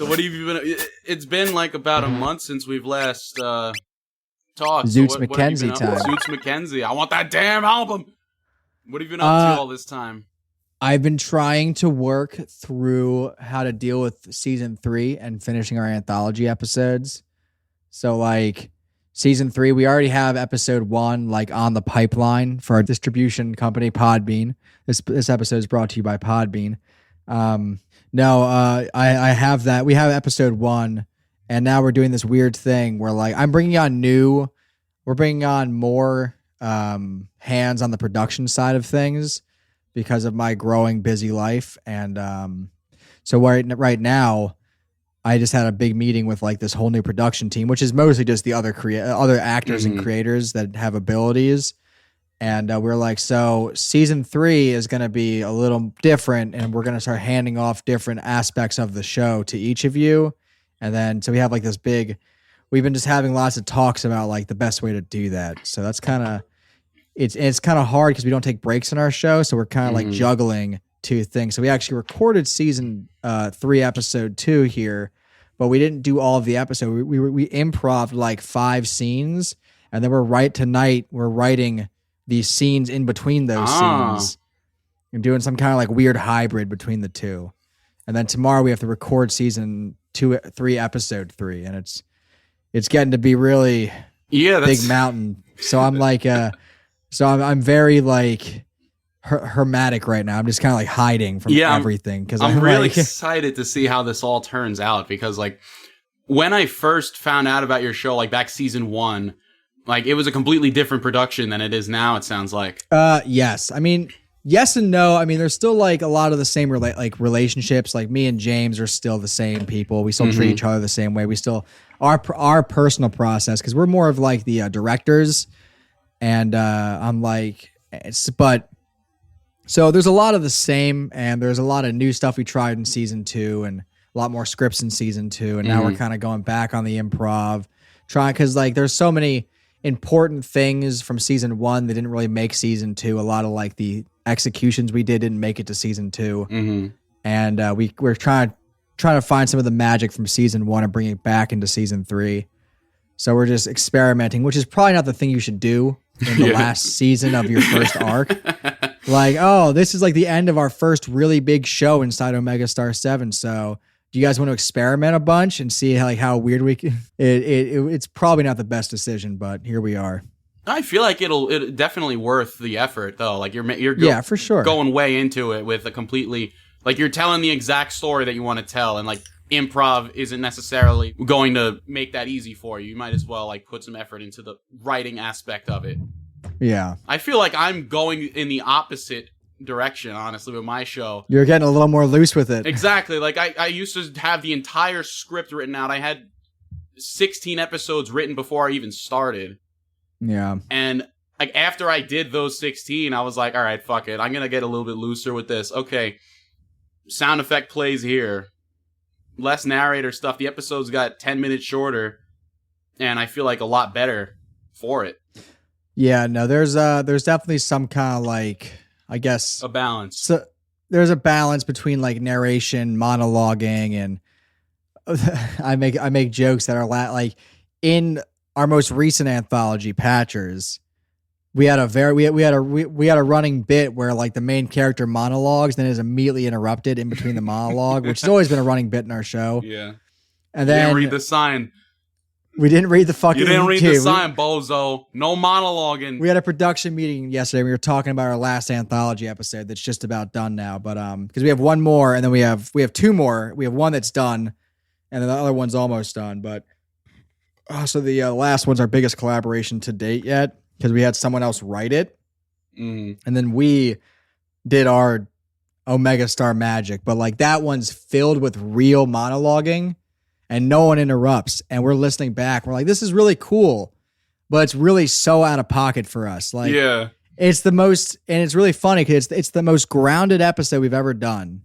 So what have you been? It's been like about a month since we've last talked. Zoots so McKenzie time. Zoots McKenzie. I want that damn album. What have you been up to all this time? I've been trying to work through how to deal with season 3 and finishing our anthology episodes. So like season 3, we already have episode 1 like on the pipeline for our distribution company, Podbean. This episode is brought to you by Podbean. I have that. We have episode 1, and now we're doing this weird thing where like we're bringing on more hands on the production side of things because of my growing busy life. And so right now, I just had a big meeting with like this whole new production team, which is mostly just the other actors and creators that have abilities. And we're like, so season 3 is going to be a little different, and we're going to start handing off different aspects of the show to each of you. And then, so we have like this we've been just having lots of talks about like the best way to do that. So that's kind of, it's kind of hard because we don't take breaks in our show. So we're kind of like juggling 2 things. So we actually recorded season 3, episode 2 here, but we didn't do all of the episode. We improv like 5 scenes, and then we're writing these scenes in between those scenes and doing some kind of like weird hybrid between the 2. And then tomorrow we have to record season 3, episode 3. And it's getting to be really big mountain. So I'm like, I'm very like hermetic right now. I'm just kind of like hiding from everything. Cause I'm really excited to see how this all turns out, because like when I first found out about your show, like back season 1, like it was a completely different production than it is now, it sounds like. Yes. I mean, yes and no. I mean, there's still like a lot of the same relationships. Like me and James are still the same people. We still treat each other the same way. We still our personal process, because we're more of like the directors, and I'm like, so there's a lot of the same, and there's a lot of new stuff we tried in season 2, and a lot more scripts in season 2, and now we're kind of going back on the improv, because like there's so many important things from season 1 that didn't really make season 2. A lot of like the executions we didn't make it to season 2, and we're trying to find some of the magic from season 1 and bring it back into season 3. So we're just experimenting, which is probably not the thing you should do in the last season of your first arc. Like, oh, this is like the end of our first really big show inside Omega Star 7. So do you guys want to experiment a bunch and see how weird we can? It's probably not the best decision, but here we are. I feel like it'll definitely worth the effort though. Like you're for sure going way into it with a completely, like you're telling the exact story that you want to tell, and like improv isn't necessarily going to make that easy for you. You might as well like put some effort into the writing aspect of it. Yeah. I feel like I'm going in the opposite direction, honestly, with my show. You're getting a little more loose with it. Exactly. Like I used to have the entire script written out. I had 16 episodes written before I even started. Yeah. And like after I did those 16, I was like, all right, fuck it. I'm going to get a little bit looser with this. Okay. Sound effect plays here. Less narrator stuff. The episodes got 10 minutes shorter, and I feel like a lot better for it. Yeah, no, there's definitely some kind of like, I guess, a balance. So there's a balance between like narration, monologuing, and I make jokes that are like in our most recent anthology, Patchers. We had a running bit where like the main character monologues, then is immediately interrupted in between the monologue, which has always been a running bit in our show. Yeah, and then you didn't read the sign. We didn't read the fucking. You didn't read the sign, bozo. No monologuing. We had a production meeting yesterday. We were talking about our last anthology episode that's just about done now, but because we have one more, and then we have 2 more. We have one that's done, and then the other one's almost done. But so the last one's our biggest collaboration to date yet, because we had someone else write it, and then we did our Omega Star magic. But like that one's filled with real monologuing. And no one interrupts, and we're listening back. We're like, this is really cool, but it's really so out of pocket for us. Like, yeah, it's the most, and it's really funny because it's the most grounded episode we've ever done,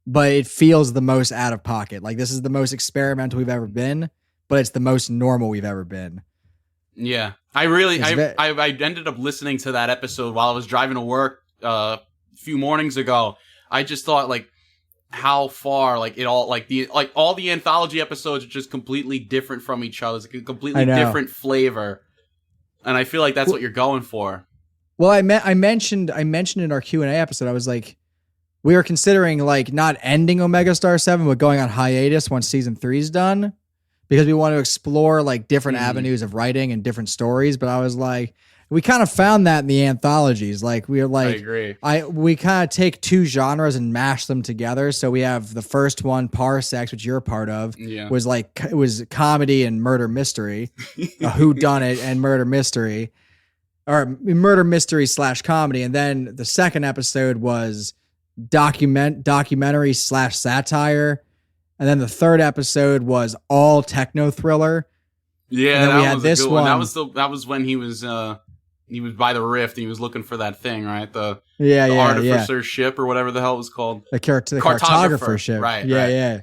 but it feels the most out of pocket. Like this is the most experimental we've ever been, but it's the most normal we've ever been. Yeah, I ended up listening to that episode while I was driving to work a few mornings ago. I just thought like, how far like it all like all the anthology episodes are just completely different from each other. It's a completely different flavor, and I feel like that's what you're going for. Well, I mentioned in our Q&A episode, I was like, we were considering like not ending Omega Star 7, but going on hiatus once season 3 is done, because we want to explore like different avenues of writing and different stories. But I was like, we kind of found that in the anthologies. Like we were like, I agree. We kind of take two genres and mash them together. So we have the first one, Parsecs, which you're a part of, was like, it was comedy and murder mystery, a whodunit and murder mystery, or murder mystery / comedy. And then the second episode was documentary / satire. And then the third episode was all techno thriller. Yeah, and then we had this one. That was when he was by the rift and he was looking for that thing, right? The artificer ship or whatever the hell it was called. The cartographer ship. Right. Yeah.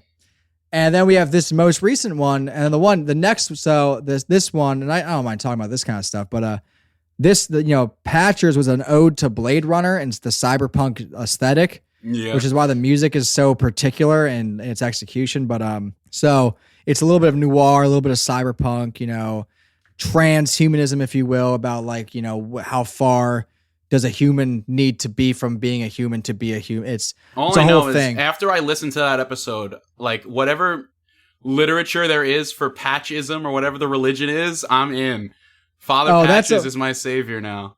And then we have this most recent one, and the next. So this one, and I don't mind talking about this kind of stuff, but Patchers was an ode to Blade Runner and the cyberpunk aesthetic, which is why the music is so particular in its execution. But so it's a little bit of noir, a little bit of cyberpunk, transhumanism, if you will, about like, how far does a human need to be from being a human to be a human? It's a whole thing. After I listened to that episode, like whatever literature there is for Patchism or whatever the religion is, I'm in. Father Patches is my savior now.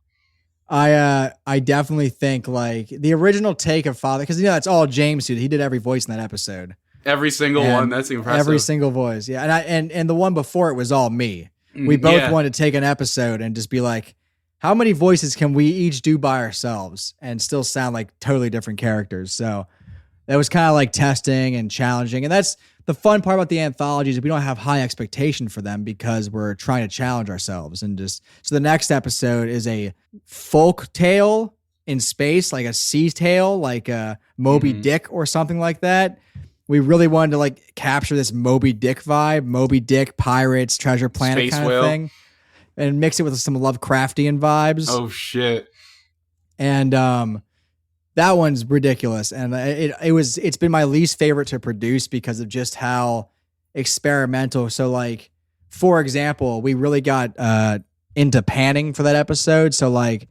I definitely think like the original take of Father, because it's all James who he did every voice in that episode. Every single one. That's impressive. Every single voice. Yeah. And the one before it was all me. We both wanted to take an episode and just be like, how many voices can we each do by ourselves and still sound like totally different characters? So that was kind of like testing and challenging. And that's the fun part about the anthologies. We don't have high expectation for them because we're trying to challenge ourselves. And so the next episode is a folk tale in space, like a sea tale, like a Moby Dick or something like that. We really wanted to like capture this Moby Dick vibe, Moby Dick, pirates, treasure planet Space kind whale. of thing, and mix it with some Lovecraftian vibes. Oh shit! And that one's ridiculous, and it's been my least favorite to produce because of just how experimental. So like, for example, we really got into panning for that episode. So like,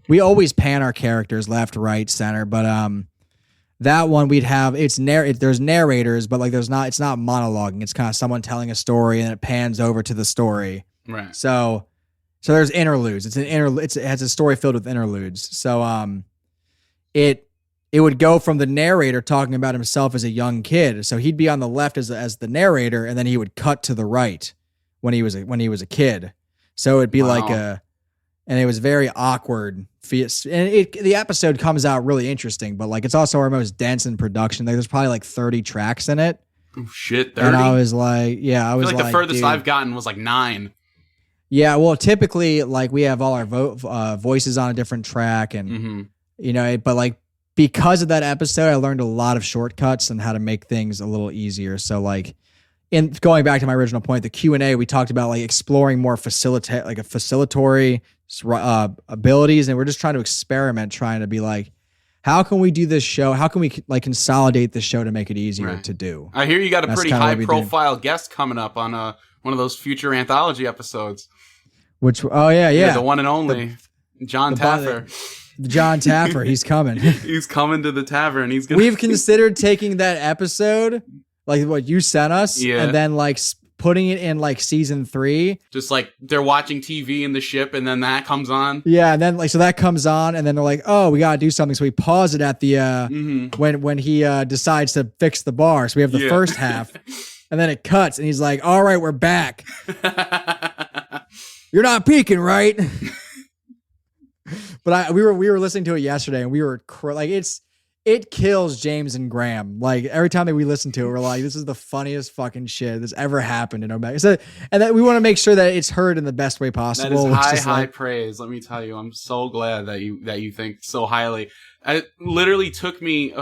we always pan our characters left, right, center, but that one we'd have there's narrators, but like it's not monologuing. It's kind of someone telling a story and it pans over to the story. Right. So there's interludes. It has a story filled with interludes. So it would go from the narrator talking about himself as a young kid. So he'd be on the left as the narrator, and then he would cut to the right when he was a kid. So it'd be and it was very awkward. And the episode comes out really interesting, but like it's also our most dense in production. Like, there's probably like 30 tracks in it. Oh shit, 30? And I was like, I was like the furthest I've gotten was like 9. Yeah, well, typically like we have all our voices on a different track, and but like because of that episode, I learned a lot of shortcuts and how to make things a little easier. So like, in going back to my original point, the Q&A, we talked about like exploring more facilitatory abilities, and we're just trying to experiment, trying to be like, how can we do this show? How can we like consolidate this show to make it easier to do? I hear you got a pretty high profile guest coming up on one of those future anthology episodes. Which the one and only John Taffer. John Taffer, he's coming. He's coming to the tavern. We've considered taking that episode, like what you sent us, and then like putting it in like season 3. Just like they're watching TV in the ship, and then that comes on. Yeah, and then like so that comes on, and then they're like, "Oh, we gotta do something." So we pause it at the when he decides to fix the bar. So we have the first half, and then it cuts, and he's like, "All right, we're back. You're not peeking, right?" But we were listening to it yesterday, and we were like, it kills James and Graham. Like every time that we listen to it, we're like, this is the funniest fucking shit that's ever happened in Omega. So, and that we want to make sure that it's heard in the best way possible. That is high praise. Let me tell you, I'm so glad that you think so highly. It literally took me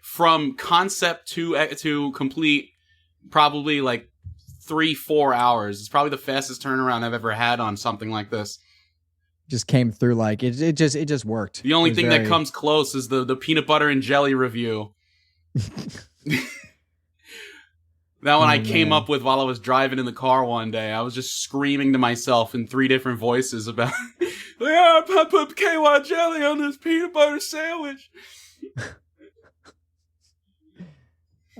from concept to complete, probably like 3-4 hours. It's probably the fastest turnaround I've ever had on something like this. Just came through like it just worked. The only thing that comes close is the peanut butter and jelly review. That one I came up with while I was driving in the car one day. I was just screaming to myself in 3 different voices about, yeah, I put KY jelly on this peanut butter sandwich.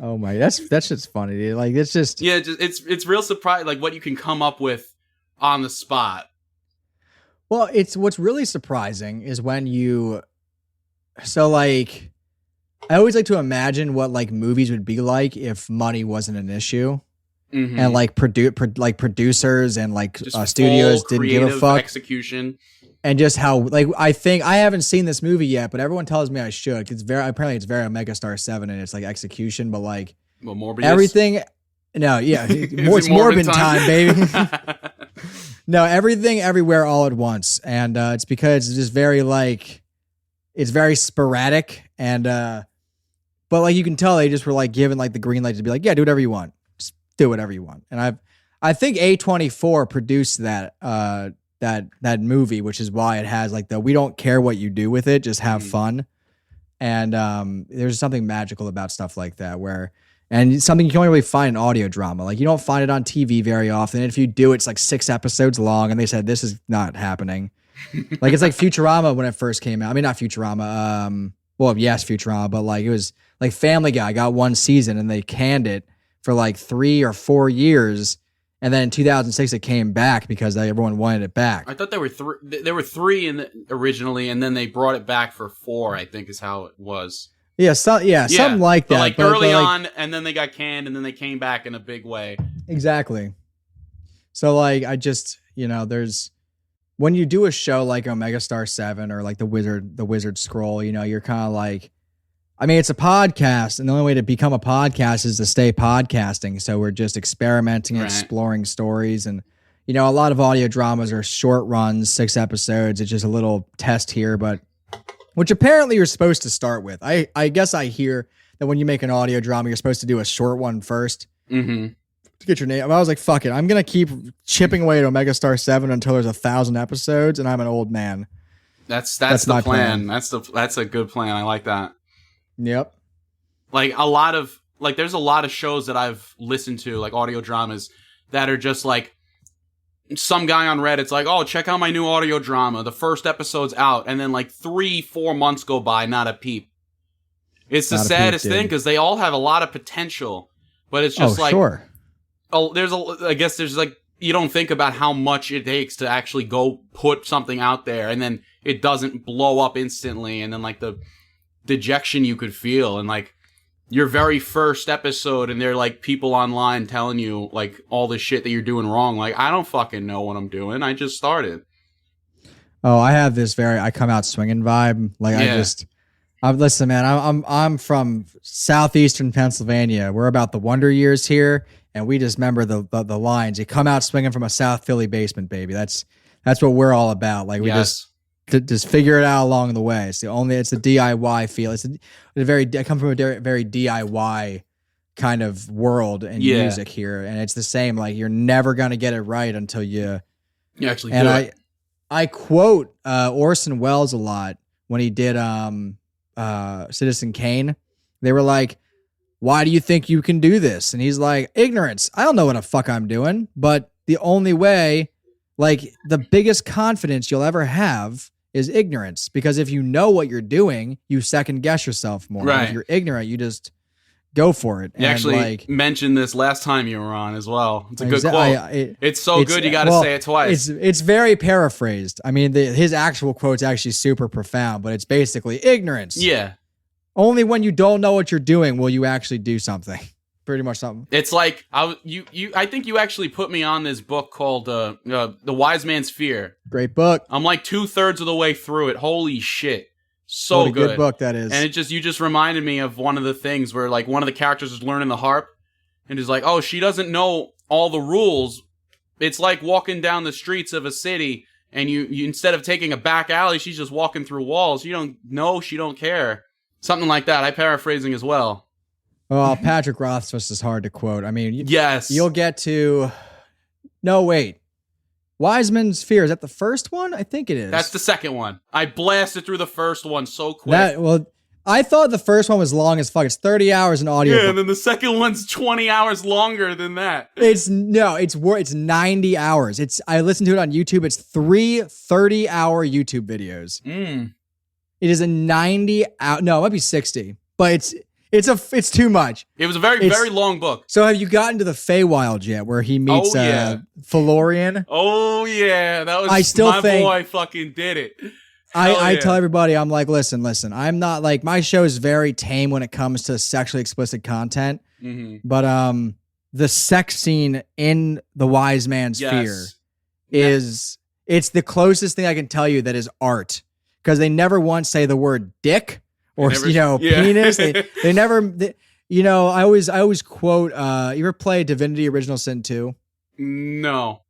Oh my, that's just funny, dude. Like, it's just, yeah, it's real surprising, like what you can come up with on the spot. well, it's what's really surprising is when you, so like, I always like to imagine what like movies would be like if money wasn't an issue, and like producers and like studios didn't give a fuck. Execution. And just how, like, I think I haven't seen this movie yet, but everyone tells me I should. It's apparently it's very Megastar 7 and it's like execution, but like Morbius? Everything. No, yeah, it's Morbin time, baby. No, everything, everywhere, all at once, and it's because it's just very like, it's very sporadic, and but like you can tell they just were like given like the green light to be like, yeah, do whatever you want, just do whatever you want, and I think A24 produced that that movie, which is why it has like the we don't care what you do with it, just have fun. And there's something magical about stuff like that and something you can only really find in audio drama. Like you don't find it on TV very often. And if you do, it's like 6 episodes long and they said this is not happening. Like it's like Futurama when it first came out. I mean, not Futurama. Well, yes, Futurama, but like it was like Family Guy got 1 season and they canned it for like 3 or 4 years. And then in 2006, it came back because everyone wanted it back. I thought there were 3. There were 3 originally, and then they brought it back for 4. I think is how it was. Yeah, something like that. But like early on, and then they got canned, and then they came back in a big way. Exactly. So like, I just there's when you do a show like Omega Star 7 or like the Wizard Scroll, you're kind of like. I mean, it's a podcast, and the only way to become a podcast is to stay podcasting. So we're just experimenting and exploring stories. And, a lot of audio dramas are short runs, 6 episodes. It's just a little test here, but which apparently you're supposed to start with. I guess I hear that when you make an audio drama, you're supposed to do a short one first to get your name. I was like, fuck it. I'm going to keep chipping away at Omega Star 7 until there's 1,000 episodes, and I'm an old man. That's the plan. That's a good plan. I like that. Yep. Like there's a lot of shows that I've listened to, like audio dramas, that are just like some guy on Reddit's like, oh, check out my new audio drama. The first episode's out. And then like 3-4 months go by, not a peep. It's the saddest thing because they all have a lot of potential, but it's just sure. Oh, I guess there's like, you don't think about how much it takes to actually go put something out there, and then it doesn't blow up instantly. And then like the dejection you could feel, and like your very first episode, and they're like people online telling you like all the shit that you're doing wrong. Like, I don't fucking know what I'm doing. I just started. Oh, I have this I come out swinging vibe. Like listen, man, I'm from southeastern Pennsylvania. We're about the Wonder Years here, and we just remember the lines. You come out swinging from a South Philly basement, baby. That's what we're all about. Like we just figure it out along the way. It's the DIY feel. I come from a very DIY kind of world and music here, and it's the same. Like you're never gonna get it right until you actually do it. I quote Orson Welles a lot when he did Citizen Kane. They were like, "Why do you think you can do this?" And he's like, "Ignorance. I don't know what the fuck I'm doing, but the only way, like the biggest confidence you'll ever have." Is ignorance, because if you know what you're doing, you second guess yourself more. Right. If you're ignorant, you just go for it. You actually mentioned this last time you were on as well. It's a good quote. It's so good you got to say it twice. It's very paraphrased. I mean, his actual quote's actually super profound, but it's basically ignorance. Yeah. Only when you don't know what you're doing will you actually do something. Pretty much something. It's like I think you actually put me on this book called The Wise Man's Fear. Great book. I'm like 2/3 of the way through it. Holy shit. So what a good book that is. And you just reminded me of one of the things where like one of the characters is learning the harp and is like, "Oh, she doesn't know all the rules. It's like walking down the streets of a city and you instead of taking a back alley, she's just walking through walls. You don't know, she don't care." Something like that. I'm paraphrasing as well. Well, Patrick Rothfuss is hard to quote. I mean, yes, you'll get to. No, wait. Wiseman's Fear, is that the first one? I think it is. That's the second one. I blasted through the first one so quick. I thought the first one was long as fuck. It's 30 hours in audio. Yeah, and then the second one's 20 hours longer than that. It's 90 hours. I listened to it on YouTube. It's 3 30-hour YouTube videos. It is a 90 hour. No, it might be 60, but it's too much. It was a very long book. So have you gotten to the Feywild yet, where he meets Felurian? Oh yeah, that was. I still my think boy fucking did it. I tell everybody, I'm like, listen. I'm not like, my show is very tame when it comes to sexually explicit content. But the sex scene in The Wise Man's Fear is it's the closest thing I can tell you that is art, because they never once say the word dick or penis. They never. I always quote. You ever play Divinity: Original Sin 2? No.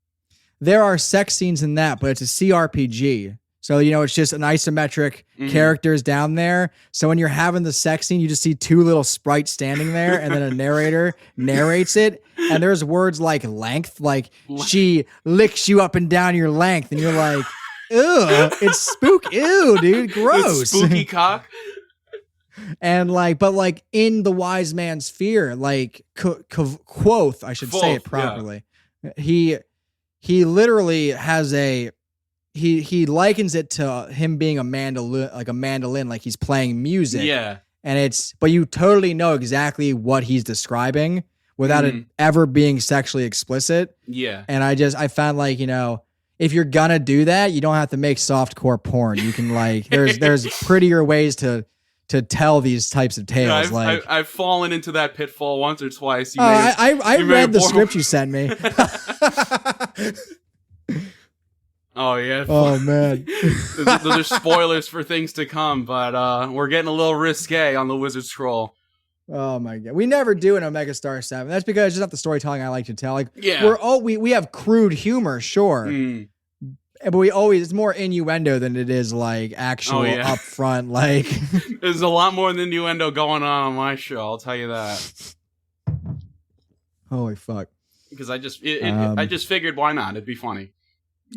There are sex scenes in that, but it's a CRPG. So, it's just an isometric characters down there. So when you're having the sex scene, you just see two little sprites standing there, and then a narrator narrates it. And there's words like length, like she licks you up and down your length. And you're like, ew, it's spook. Ew, dude, gross. It's spooky cock. And but in The Wise Man's Fear, Quoth, I should say it properly. Yeah. He literally has he likens it to him being a mandolin, like he's playing music. Yeah. And but you totally know exactly what he's describing without it ever being sexually explicit. Yeah. And I found if you're gonna do that, you don't have to make softcore porn. You can there's prettier ways to tell these types of tales. Yeah, I've fallen into that pitfall once or twice. I read the script you sent me. Oh yeah. Oh man. Those are spoilers for things to come, but we're getting a little risque on the Wizard Scroll. Oh my god. We never do an Omega Star 7. That's because it's just not the storytelling I like to tell. We have crude humor, sure. But it's more innuendo than it is actual upfront There's a lot more than innuendo going on my show, I'll tell you that. Holy fuck. Because I just figured why not? It'd be funny.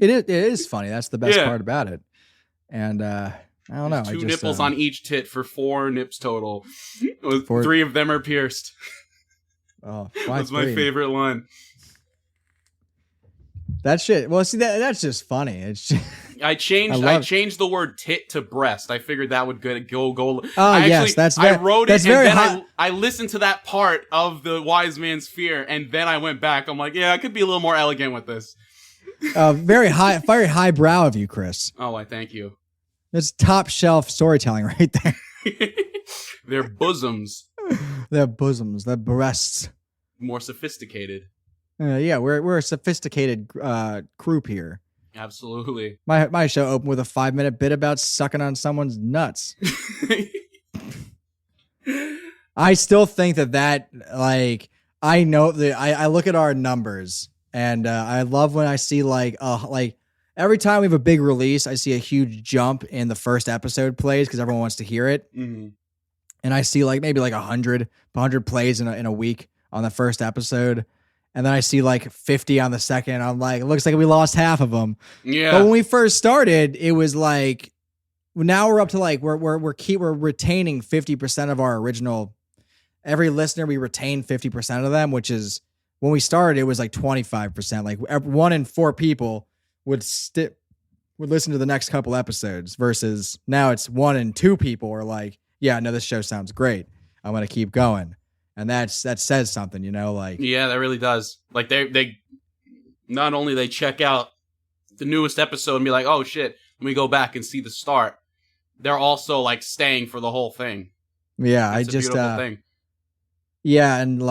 It is funny. That's the best part about it. And I don't know. Two nipples on each tit for 4 nips total. 3 of them are pierced. Oh, that's my favorite line. That shit. Well, see that's just funny. It's just, I changed the word tit to breast. I figured that would go. I wrote it, and then I listened to that part of The Wise Man's Fear, and then I went back. I'm like, yeah, I could be a little more elegant with this. Very high brow of you, Chris. Oh, I thank you. That's top shelf storytelling right there. Their bosoms. Their bosoms. Their breasts. More sophisticated. We're a sophisticated group here. Absolutely. My show opened with a 5-minute bit about sucking on someone's nuts. I still think that I know that I look at our numbers. And I love when I see every time we have a big release, I see a huge jump in the first episode plays because everyone wants to hear it. And I see maybe 100 plays in a week on the first episode. And then I see 50 on the second. I'm like, it looks like we lost half of them. Yeah. But when we first started, it was now we're up to we're retaining 50% of our original. Every listener, we retain 50% of them, which is. When we started, it was 25%. 1 in 4 people would listen to the next couple episodes versus now it's 1 in 2 people are this show sounds great. I'm going to keep going. And that says something, Yeah, that really does. They not only they check out the newest episode and be like, oh shit, let me go back and see the start. They're also staying for the whole thing. Yeah, it's a beautiful thing. Yeah, and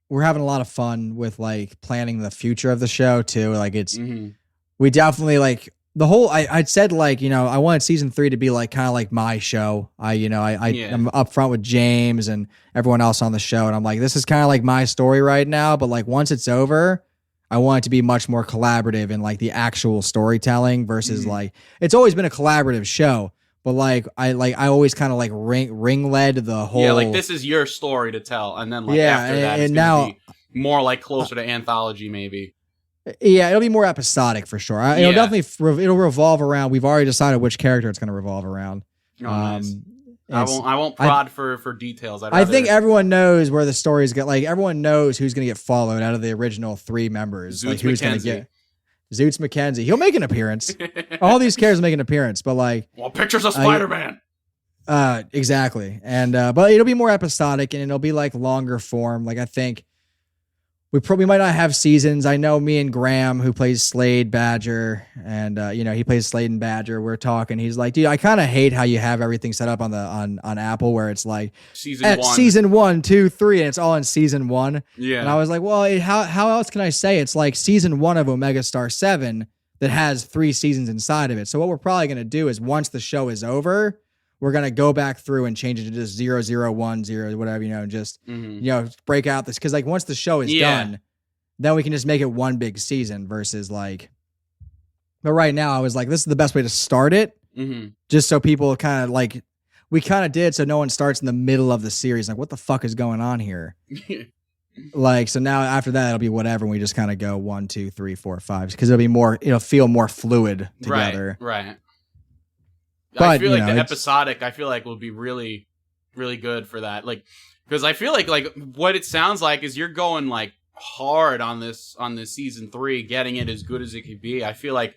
we're having a lot of fun with planning the future of the show too. We definitely the whole. I'd said I wanted season 3 to be kind of my show. I'm up front with James and everyone else on the show, and I'm this is kind of my story right now. But once it's over, I want it to be much more collaborative in the actual storytelling versus it's always been a collaborative show. But I always kind of ring led the whole. Yeah, this is your story to tell, and then after that, it's gonna be more closer to anthology, maybe. Yeah, it'll be more episodic for sure. It'll definitely it'll revolve around. We've already decided which character it's going to revolve around. Oh, nice. I won't prod for details. I think everyone knows where the story's going. Like, everyone knows who's going to get followed out of the original 3 members. Zoots like, who's going to McKenzie. get Zoots McKenzie. He'll make an appearance. All these characters make an appearance, but like, well, pictures of Spider-Man. Exactly. And but it'll be more episodic and it'll be like longer form. Like, I think we might not have seasons. I know me and Graham, who plays Slade Badger, and he plays Slade and Badger. We're talking. He's like, dude, I kind of hate how you have everything set up on Apple, where it's like season 1, 2, 3, and it's all in season 1. Yeah. And I was like, well, how else can I say it's like season 1 of Omega Star 7 that has 3 seasons inside of it? So what we're probably gonna do is once the show is over, we're going to go back through and change it to just 001, whatever, just, break out this. Cause like once the show is done, then we can just make it one big season versus like, but right now I was like, this is the best way to start it. Just so people kind of like, we kind of did. So no one starts in the middle of the series. Like, what the fuck is going on here? Like, so now after that, it'll be whatever. And we just kind of go 1, 2, 3, 4, 5, cause it'll feel more fluid together. Right. But, I feel like the episodic, I feel like will be really, really good for that. Like, because I feel like what it sounds like is you're going like hard on this season 3, getting it as good as it could be. I feel like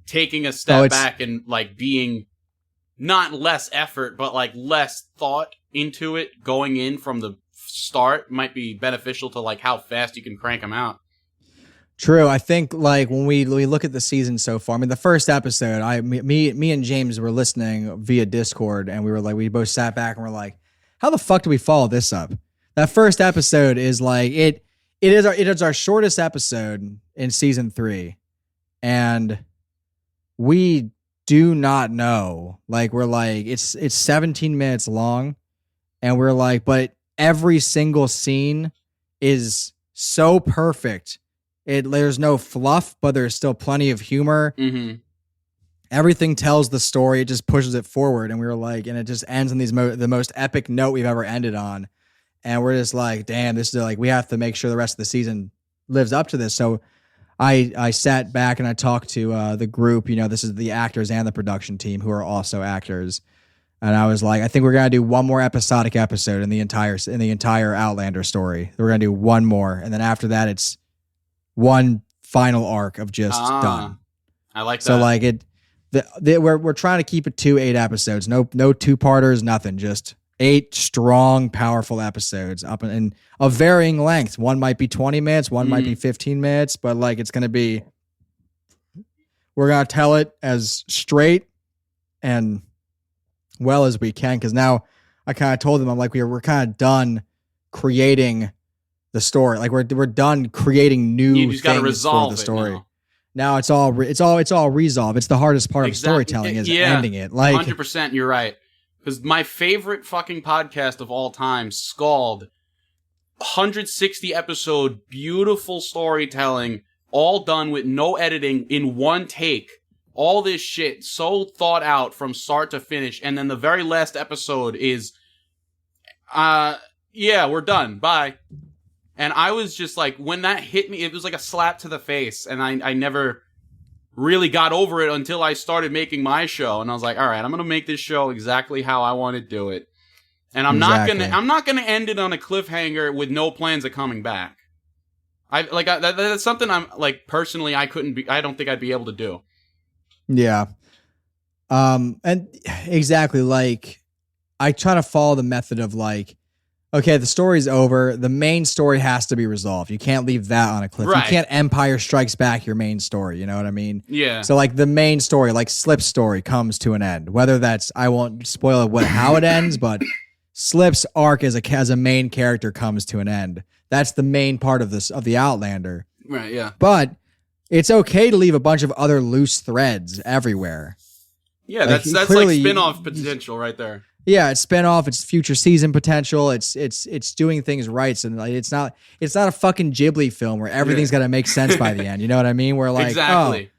taking a step back and like being not less effort, but like less thought into it going in from the start might be beneficial to like how fast you can crank them out. True. I think like when we look at the season so far, I mean, the first episode, me and James were listening via Discord, and we both sat back and were like, how the fuck do we follow this up? That first episode is like, it is our shortest episode in season 3. And we do not know, like, we're like, it's 17 minutes long, and we're like, but every single scene is so perfect. There's no fluff, but there's still plenty of humor. Everything tells the story. It just pushes it forward. And we were like, and it just ends on the most epic note we've ever ended on. And we're just like, damn, this is like, we have to make sure the rest of the season lives up to this. So I sat back and I talked to the group, this is the actors and the production team who are also actors. And I was like, I think we're going to do one more episodic episode in the entire Outlander story. We're going to do one more. And then after that, it's one final arc of just done. I like that. So like we're trying to keep it to 8 episodes. No 2-parters, nothing. Just 8 strong, powerful episodes up in of varying length. One might be 20 minutes, one might be 15 minutes, but like we're gonna tell it as straight and well as we can. Because now I kind of told them, I'm like, we're kind of done creating the story. Like we're done creating new things for the story. Now it's all resolved. It's the hardest part of storytelling is ending it. Like 100%, you're right. Because my favorite fucking podcast of all time, Scald, 160 episode, beautiful storytelling, all done with no editing in one take. All this shit so thought out from start to finish, and then the very last episode is, we're done. Bye. And I was just like, when that hit me, it was like a slap to the face. And I never really got over it until I started making my show. And I was like, all right, I'm going to make this show exactly how I want to do it. And I'm not going to end it on a cliffhanger with no plans of coming back. That's something I'm like, personally, I don't think I'd be able to do. Yeah. And exactly. Like I try to follow the method of like, okay, the story's over. The main story has to be resolved. You can't leave that on a cliff. Right. You can't Empire Strikes Back your main story. You know what I mean? Yeah. So like the main story, like Slip's story, comes to an end. Whether that's, I won't spoil how it ends, but Slip's arc as a main character comes to an end. That's the main part of the Outlander. Right. Yeah. But it's okay to leave a bunch of other loose threads everywhere. Yeah, that's clearly, like spin-off potential right there. Yeah, it's spin-off, it's future season potential, it's doing things right. And like it's not a fucking Ghibli film where everything's got to make sense by the end. You know what I mean? Where like exactly.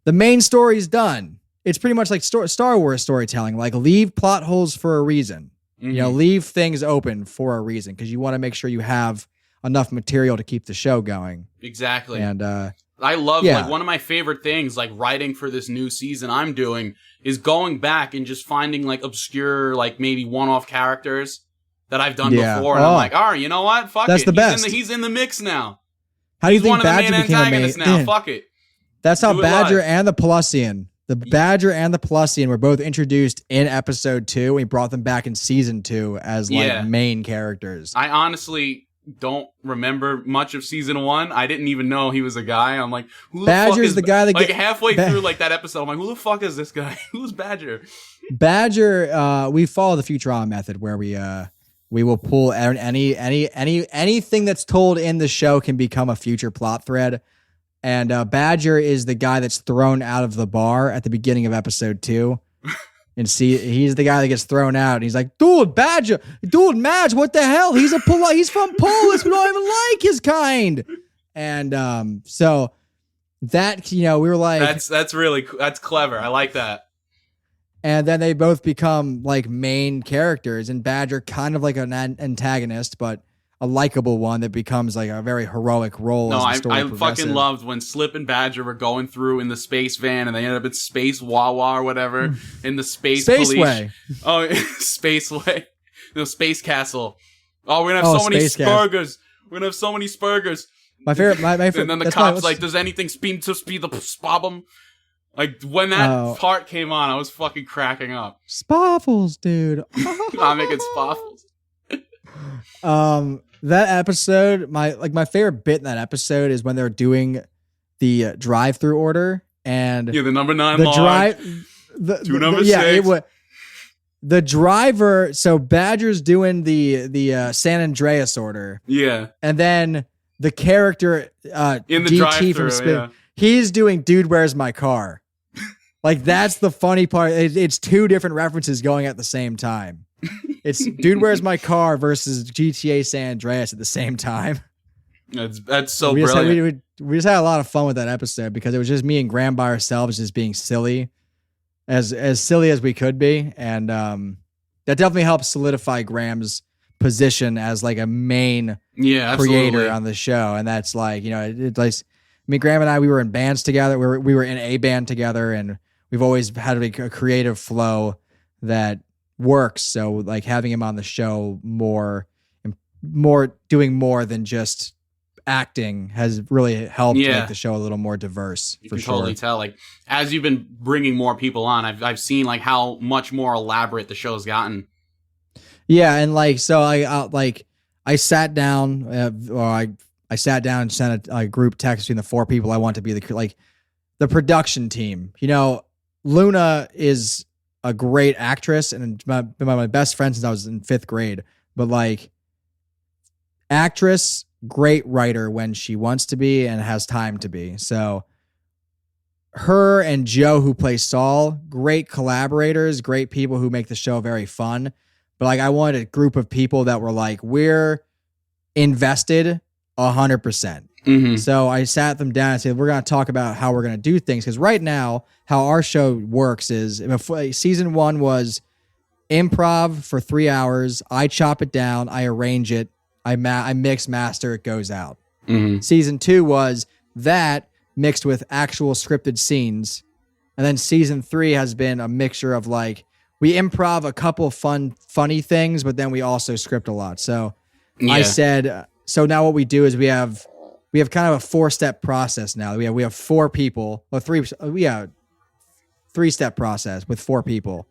The main story's done. It's pretty much like Star Wars storytelling. Like leave plot holes for a reason. Mm-hmm. Leave things open for a reason because you want to make sure you have enough material to keep the show going. Exactly. And I love, like, one of my favorite things, like, writing for this new season I'm doing is going back and just finding, like, obscure, like, maybe one-off characters that I've done before. And I'm like, all right, you know what? Fuck That's it. the best. He's in the mix now. How do you He's think one of Badger the main became antagonists now. Fuck it. That's how Do it Badger live. and the Pelusian. The Badger and the Pelusian were both introduced in episode 2. We brought them back in season 2 as like main characters. I honestly don't remember much of season 1. I didn't even know he was a guy. I'm like, who the Badger's fuck is the guy that like halfway through like that episode? I'm like, who the fuck is this guy? Who's Badger? Badger, we follow the Futurama method where we will pull anything that's told in the show can become a future plot thread. And Badger is the guy that's thrown out of the bar at the beginning of episode 2. And see, he's the guy that gets thrown out. And he's like, dude, Badger, dude, Madge, what the hell? He's from Polis. We don't even like his kind. And so that, you know, we were like, that's clever. I like that. And then they both become like main characters, and Badger kind of like an antagonist, but a likable one that becomes like a very heroic role. No, as the story I fucking loved when Slip and Badger were going through in the space van, and they ended up at Space Wawa or whatever in the space police. Way. Oh, Spaceway, no, Space Castle. Oh, we're gonna have so many Spurgers. We're gonna have so many Spurgers. My favorite. And then the cops like, does anything speed the spobum? Like, when that part came on, I was fucking cracking up. Spoffles, dude. I'm making Spoffles. That episode, my favorite bit in that episode is when they're doing the drive-through order, and the number 9 the log. Number 6. The driver. So Badger's doing the San Andreas order. Yeah, and then the character in the DT drive-through, from Spin, he's doing "Dude, Where's My Car?" Like, that's the funny part. It's 2 different references going at the same time. It's "Dude, Where's My Car?" versus GTA San Andreas at the same time. That's so brilliant. We just had a lot of fun with that episode because it was just me and Graham by ourselves, just being silly, as silly as we could be, and that definitely helped solidify Graham's position as like a main creator on the show. And that's like, you know, it's like, I mean, Graham and I, we were in bands together. We were in a band together, and we've always had a creative flow that works. So like having him on the show doing more than just acting has really helped make the show a little more diverse. You can totally tell. Like, as you've been bringing more people on, I've seen like how much more elaborate the show's gotten. Yeah, and like, so I sat down, I sat down and sent a group text between the 4 people I want to be the production team. You know, Luna is a great actress and been my best friend since I was in 5th grade. But like, actress, great writer when she wants to be and has time to be. So her and Joe, who plays Saul, great collaborators, great people who make the show very fun. But like, I wanted a group of people that were like, we're invested 100%. Mm-hmm. So I sat them down and said, we're going to talk about how we're going to do things. Because right now, how our show works is, season 1 was improv for 3 hours. I chop it down. I arrange it. I mix, master, it goes out. Mm-hmm. Season 2 was that mixed with actual scripted scenes. And then season 3 has been a mixture of like, we improv a couple funny things, but then we also script a lot. So I said, so now what we do is we have kind of a 4-step process now. We have 4 people, or 3-step process with 4 people.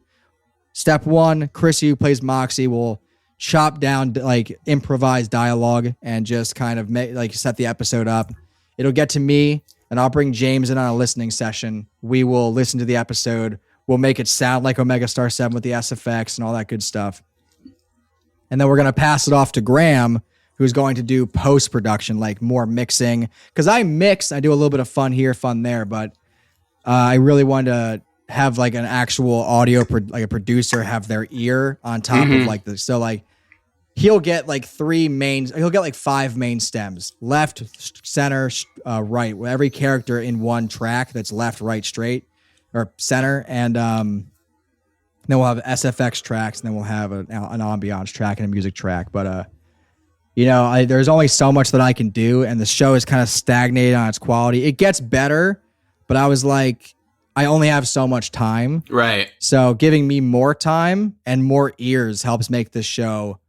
Step 1, Chrissy, who plays Moxie, will chop down like improvised dialogue and just kind of set the episode up. It'll get to me, and I'll bring James in on a listening session. We will listen to the episode. We'll make it sound like Omega Star 7 with the SFX and all that good stuff. And then we're going to pass it off to Graham, who's going to do post-production, like more mixing. Because I mix, I do a little bit of fun here, fun there, but I really wanted to have like an actual audio, like a producer have their ear on top of like this. So like, he'll get like 5 main stems, left, center, right, with every character in one track that's left, right, straight, or center. And then we'll have SFX tracks, and then we'll have an ambiance track and a music track. But there's only so much that I can do, and the show is kind of stagnated on its quality. It gets better, but I was like, I only have so much time. Right. So giving me more time and more ears helps make this show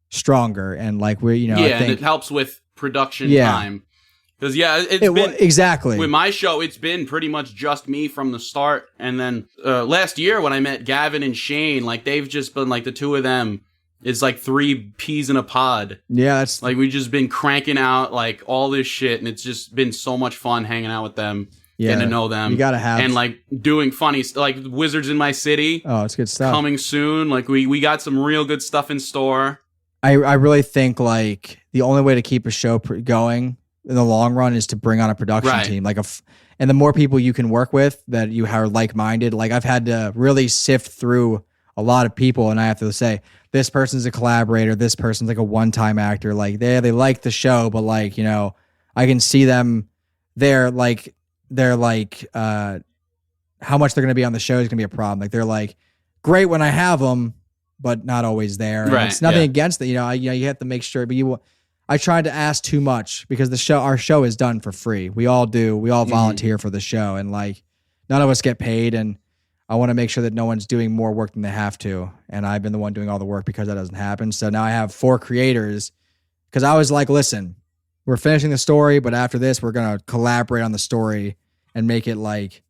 stronger. And like I think, and it helps with production time. Because it's been exactly with my show. It's been pretty much just me from the start, and then last year when I met Gavin and Shane, like they've just been like the two of them. It's like 3 peas in a pod. Yeah, that's like we've just been cranking out like all this shit, and it's just been so much fun hanging out with them, getting to know them. You gotta have and like doing funny like Wizards in My City. Oh, it's good stuff coming soon. Like we got some real good stuff in store. I really think like the only way to keep a show going in the long run is to bring on a production team, and the more people you can work with that you are like-minded. Like I've had to really sift through a lot of people, and I have to say this person's a collaborator, this person's like a one-time actor. Like they like the show, but like I can see them. They're like how much they're going to be on the show is going to be a problem. Like they're like great when I have them, but not always there. And it's nothing against it. You have to make sure, but I tried to ask too much because our show is done for free. We all volunteer for the show, and like none of us get paid. And I want to make sure that no one's doing more work than they have to. And I've been the one doing all the work because that doesn't happen. So now I have 4 creators because I was like, listen, we're finishing the story, but after this, we're going to collaborate on the story and make it like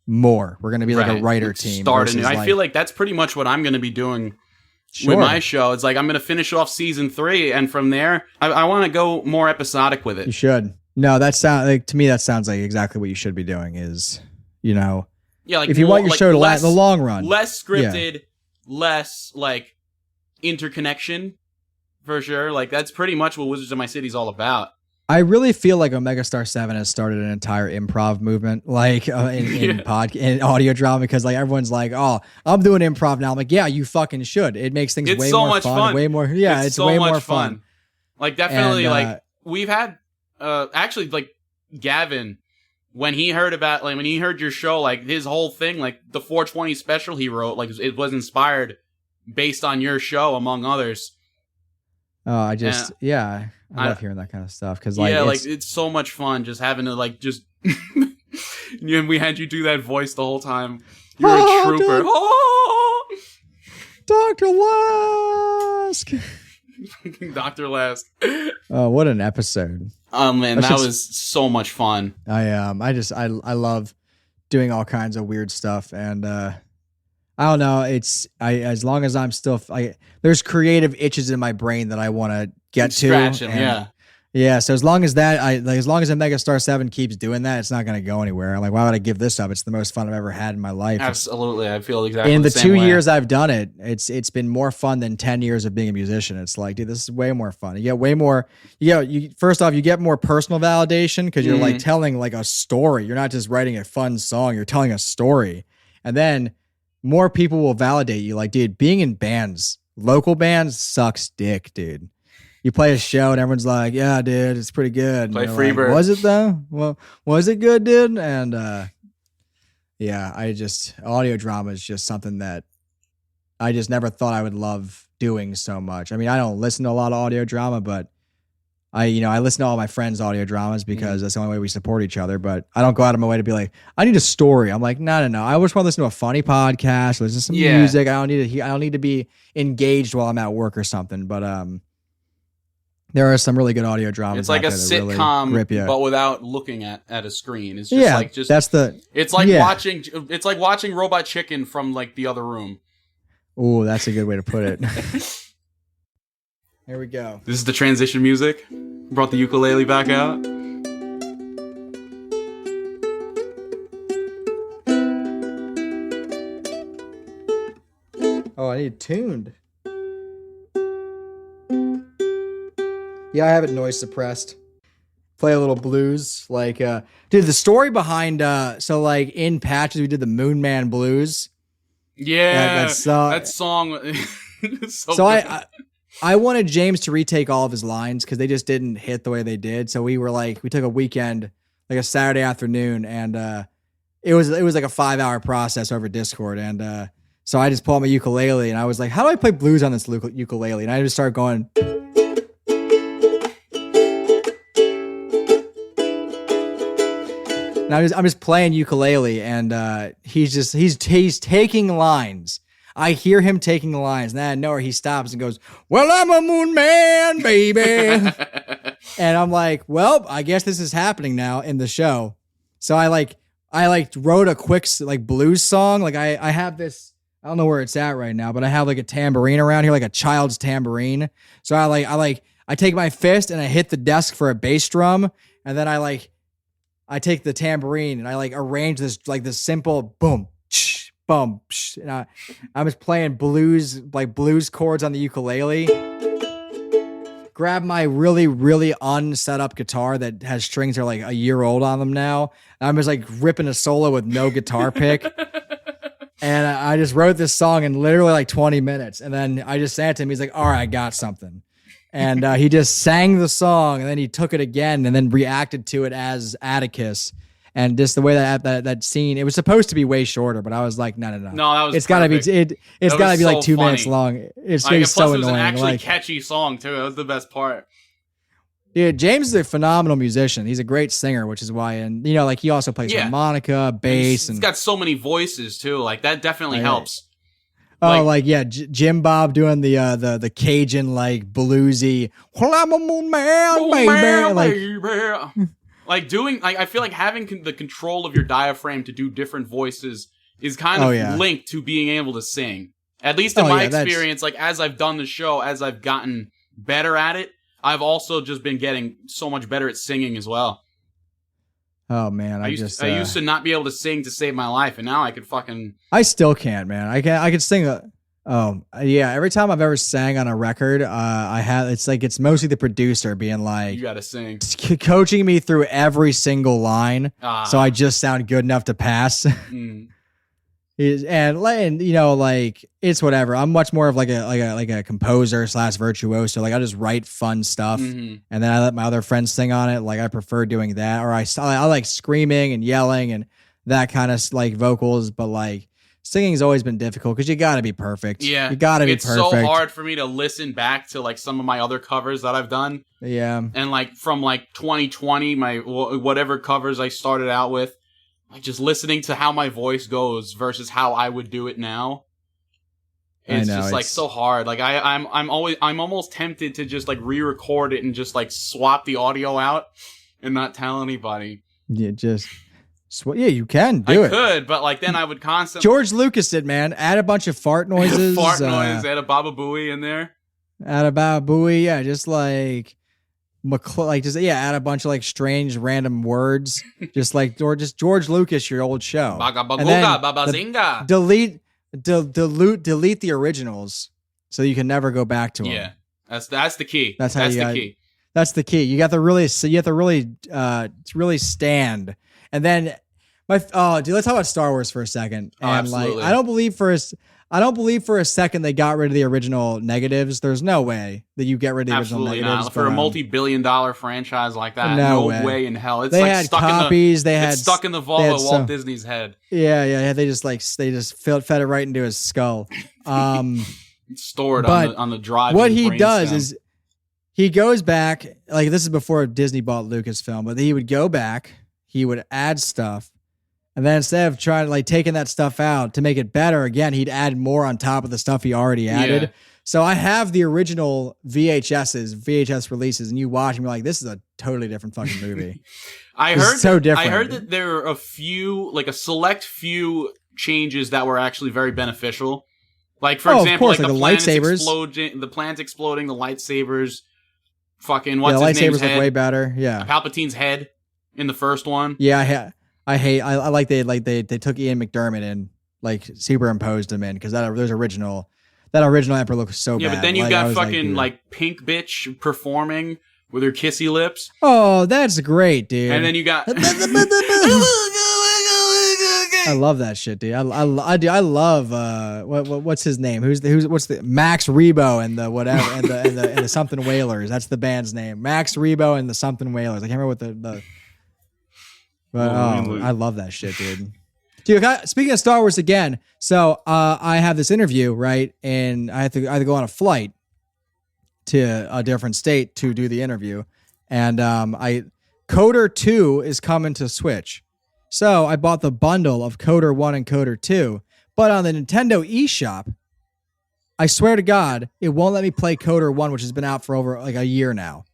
more. We're going to be like a writer team. I feel like that's pretty much what I'm going to be doing with my show. It's like I'm going to finish off season 3, and from there, I want to go more episodic with it. You should. No, to me, that sounds like exactly what you should be doing is, like if you want your show to last in the long run. Less scripted, less like interconnection, for sure. Like that's pretty much what Wizards of My City is all about. I really feel like Omega Star 7 has started an entire improv movement, like in audio drama, because like everyone's like, "Oh, I'm doing improv now." I'm like, "Yeah, you fucking should." It makes things way more fun. Way more, it's so way much more fun. Like definitely, like we've had actually like Gavin when he heard your show, like his whole thing, like the 420 special he wrote, like it was inspired based on your show, among others. Oh, I love hearing that kind of stuff because it's so much fun just having to like just. And we had you do that voice the whole time. You're a trooper. Dr. Lask. Dr. Lask. Oh, what an episode! Oh man, that was so much fun. I love doing all kinds of weird stuff, and I don't know. As long as I'm still there's creative itches in my brain that I want to get to. Scratch them, yeah. So as long as Omega Star 7 keeps doing that, it's not going to go anywhere. Like, why would I give this up? It's the most fun I've ever had in my life. Absolutely, I feel exactly. In the same 2 way. years I've done it, it's been more fun than 10 years of being a musician. It's like, dude, this is way more fun. You get way more. First off, you get more personal validation because you're like telling like a story. You're not just writing a fun song. You're telling a story, and then more people will validate you. Like, dude, being in bands, local bands sucks dick, dude. You play a show and everyone's like, yeah, dude, it's pretty good. Play Freebird. Like, was it though? Well, was it good, dude? And audio drama is just something that I just never thought I would love doing so much. I mean, I don't listen to a lot of audio drama, but I listen to all my friends' audio dramas because that's the only way we support each other. But I don't go out of my way to be like, I need a story. I'm like, no. I just want to listen to a funny podcast, listen to some music. I don't need to be engaged while I'm at work or something. But there are some really good audio dramas. It's like a sitcom, really but without looking at a screen. It's just It's like watching Robot Chicken from like the other room. Oh, that's a good way to put it. Here we go. This is the transition music. Brought the ukulele back out. Oh, I need it tuned. Yeah, I have it noise suppressed. Play a little blues. Like, dude, the story behind, in Patches, we did the Moon Man Blues. Yeah, that song. I wanted James to retake all of his lines because they just didn't hit the way they did. So we took a weekend, like a Saturday afternoon, and it was like a 5-hour process over Discord. And so I just pulled out my ukulele and I was like, how do I play blues on this ukulele? And I just started going. And I'm just playing ukulele, and he's taking lines. I hear him taking lines, and then I know where he stops and goes, "Well, I'm a moon man, baby." And I'm like, well, I guess this is happening now in the show. So I wrote a quick like blues song. Like I have this, I don't know where it's at right now, but I have like a tambourine around here, like a child's tambourine. So I take my fist and I hit the desk for a bass drum, and then I take the tambourine and I like arrange this like this simple boom, shh, boom, shh, and I'm just playing blues chords on the ukulele. Grab my really, really unset up guitar that has strings that are like a year old on them now. And I'm just like ripping a solo with no guitar pick. And I just wrote this song in literally like 20 minutes. And then I just sent it to him. He's like, all right, I got something. And he just sang the song, and then he took it again and then reacted to it as Atticus. And just the way that scene, it was supposed to be way shorter, but I was like, no. No, that was it's gotta be like 2 minutes long. It's like, so annoying. It was an actually catchy song too. That was the best part. Dude, James is a phenomenal musician. He's a great singer, which is why, and like he also plays harmonica, bass, and he's got so many voices too. Like that definitely helps. Jim Bob doing the Cajun like bluesy. Well, I'm a moon man, baby. Like doing, I feel like having the control of your diaphragm to do different voices is kind of linked to being able to sing. At least in my experience, like as I've done the show, as I've gotten better at it, I've also just been getting so much better at singing as well. Oh man, I used to not be able to sing to save my life, and now I could fucking. I still can't, man. I could sing every time I've ever sang on a record, it's mostly the producer being like, you gotta sing, coaching me through every single line, so I just sound good enough to pass. And like it's whatever. I'm much more of like a composer / virtuoso. Like I just write fun stuff, and then I let my other friends sing on it. Like I prefer doing that, or I like screaming and yelling and that kind of like vocals. But like singing's always been difficult because you got to be perfect. Yeah, you got to be perfect. It's so hard for me to listen back to like some of my other covers that I've done. Yeah, and like from like 2020, my whatever covers I started out with. Like just listening to how my voice goes versus how I would do it now. It's just like so hard. Like I'm almost tempted to just like re-record it and just like swap the audio out and not tell anybody. Yeah, you can do it. I could, but like then I would constantly. George Lucas did, man. Add a bunch of fart noises. Add a Baba Booey in there. Add a Baba Booey, yeah, just like. Add a bunch of like strange random words, or just George Lucas, your old show. Bazinga. Delete the originals so you can never go back to them. Yeah, that's the key. That's the key. That's the key. You have to really stand. And then let's talk about Star Wars for a second. And absolutely. I don't believe for a second they got rid of the original negatives. There's no way that you get rid of the original negatives. Not. For a multi-billion-dollar franchise like that, no way in hell. It's they like had stuck copies. it's stuck in the vault of Walt Disney's head. Yeah. They just fed it right into his skull. Stored on the drive. What he does is he goes back. Like this is before Disney bought Lucasfilm, but he would go back. He would add stuff. And then instead of trying to like taking that stuff out to make it better, again, he'd add more on top of the stuff he already added. Yeah. So I have the original VHS releases, and you watch and you're like, this is a totally different fucking movie. I heard that there are a select few changes that were actually very beneficial. Like for example, like the lightsabers, the planets exploding, the lightsabers, fucking what's his name's lightsabers head? Look way better. Yeah, Palpatine's head in the first one. Yeah, I like they took Ian McDermott and like superimposed him in because that original Emperor looks so bad. Yeah, but then you got fucking like pink bitch performing with her kissy lips. Oh, that's great, dude. And then you got. I love that shit, dude. I love what's his name? What's the Max Rebo and the whatever and the something Whalers. That's the band's name. Max Rebo and the something Whalers. I can't remember what the. But I love that shit, dude. Dude, speaking of Star Wars again, so I have this interview, right? And I have to go on a flight to a different state to do the interview. And Coder 2 is coming to Switch. And I have to go on a flight to a different state to do the interview. And Coder 2 is coming to Switch. So I bought the bundle of Coder 1 and Coder 2. But on the Nintendo eShop, I swear to God, it won't let me play Coder 1, which has been out for over like a year now.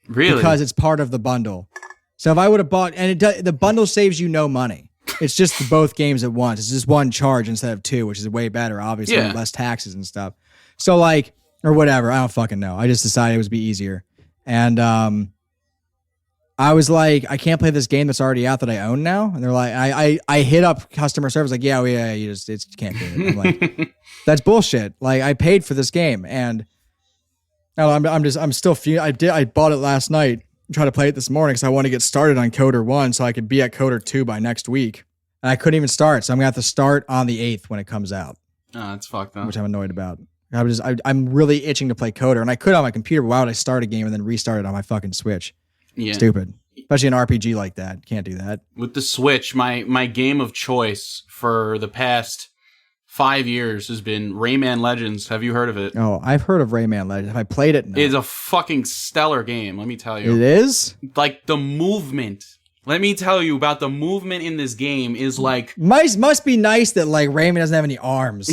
Really? Because it's part of the bundle. So if I would have bought, and the bundle saves you no money. It's just both games at once. It's just one charge instead of two, which is way better, obviously, Yeah. less taxes and stuff. So like, or whatever, I don't fucking know. I just decided it would be easier. And I was like, I can't play this game that's already out that I own now. And they're like, I hit up customer service like, yeah, you can't do it. I'm like, that's bullshit. Like I paid for this game, and I'm still I bought it last night and tried to play it this morning because I want to get started on Coder 1 so I could be at Coder 2 by next week. And I couldn't even start, so I'm gonna have to start on the 8th when it comes out. Oh, that's fucked up. Which I'm annoyed about. I'm really itching to play Coder, and I could on my computer, but why would I start a game and then restart it on my fucking Switch? Yeah. Stupid. Especially an RPG like that. Can't do that. With the Switch, my game of choice for the past 5 years has been Rayman Legends. Have you heard of it? Oh, I've heard of Rayman Legends. Have I played it? No. It's a fucking stellar game, let me tell you. It is? Like, the movement. Let me tell you about the movement in this game is like... Must be nice that, like, Rayman doesn't have any arms.